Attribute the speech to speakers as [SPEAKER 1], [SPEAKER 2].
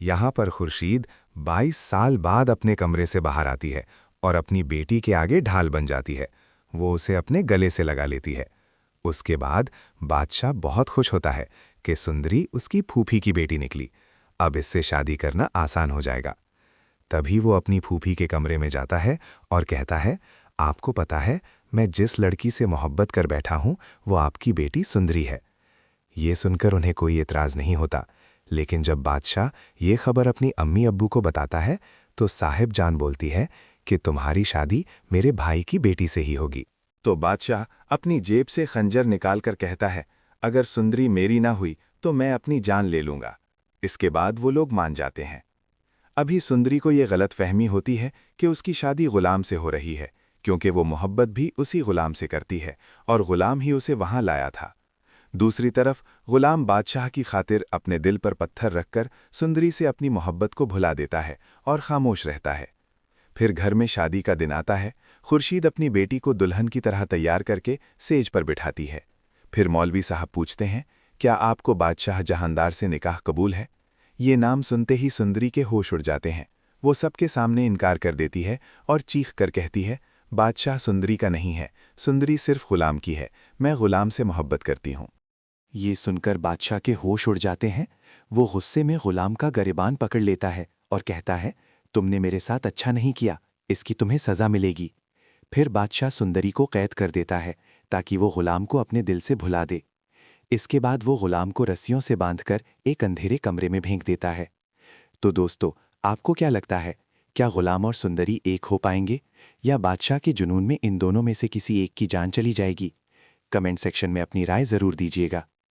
[SPEAKER 1] यहाँ पर खुर्शीद 22 साल बाद अपने कमरे से बाहर आती है और अपनी बेटी के आगे ढाल बन जाती है। वो उसे अपने गले से लगा लेती है। उसके बाद बादशाह बहुत खुश होता है कि सुंदरी उसकी फूफी की बेटी निकली। अब इससे शादी करना आसान हो जाएगा। तभी वो अपनी फूफी के कमरे में जाता है और कहता है, आपको पता है, मैं जिस लड़की से मोहब्बत कर बैठा हूं वो आपकी बेटी सुंदरी है। ये सुनकर उन्हें कोई एतराज़ नहीं होता, लेकिन जब बादशाह ये खबर अपनी अम्मी अब्बू को बताता है तो साहिब जान बोलती है कि तुम्हारी शादी मेरे भाई की बेटी से ही होगी।
[SPEAKER 2] तो बादशाह अपनी जेब से खंजर निकालकर कहता है, अगर सुंदरी मेरी ना हुई तो मैं अपनी जान ले लूंगा। इसके बाद वो लोग मान जाते हैं। अभी सुंदरी को ये गलत फहमी होती है कि उसकी शादी गुलाम से हो रही है, क्योंकि वो मोहब्बत भी उसी गुलाम से करती है और गुलाम ही उसे वहां लाया था। दूसरी तरफ गुलाम बादशाह की खातिर अपने दिल पर पत्थर रखकर सुंदरी से अपनी मोहब्बत को भुला देता है और खामोश रहता है। फिर घर में शादी का दिन आता है। खुर्शीद अपनी बेटी को दुल्हन की तरह तैयार करके सेज पर बिठाती है। फिर मौलवी साहब पूछते हैं, क्या आपको बादशाह जहांदार से निकाह कबूल है? ये नाम सुनते ही सुंदरी के होश उड़ जाते हैं। वो सबके सामने इनकार कर देती है और चीख कर कहती है, बादशाह सुंदरी का नहीं है, सुंदरी सिर्फ गुलाम की है, मैं गुलाम से मोहब्बत करती हूँ।
[SPEAKER 3] ये सुनकर बादशाह के होश उड़ जाते हैं। वो गुस्से में गुलाम का गिरबान पकड़ लेता है और कहता है, तुमने मेरे साथ अच्छा नहीं किया, इसकी तुम्हें सज़ा मिलेगी। फिर बादशाह सुंदरी को कैद कर देता है ताकि वो गुलाम को अपने दिल से भुला दे। इसके बाद वो गुलाम को रस्सियों से बांधकर एक अंधेरे कमरे में फेंक देता है। तो दोस्तों, आपको क्या लगता है, क्या गुलाम और सुंदरी एक हो पाएंगे या बादशाह के जुनून में इन दोनों में से किसी एक की जान चली जाएगी? कमेंट सेक्शन में अपनी राय ज़रूर दीजिएगा।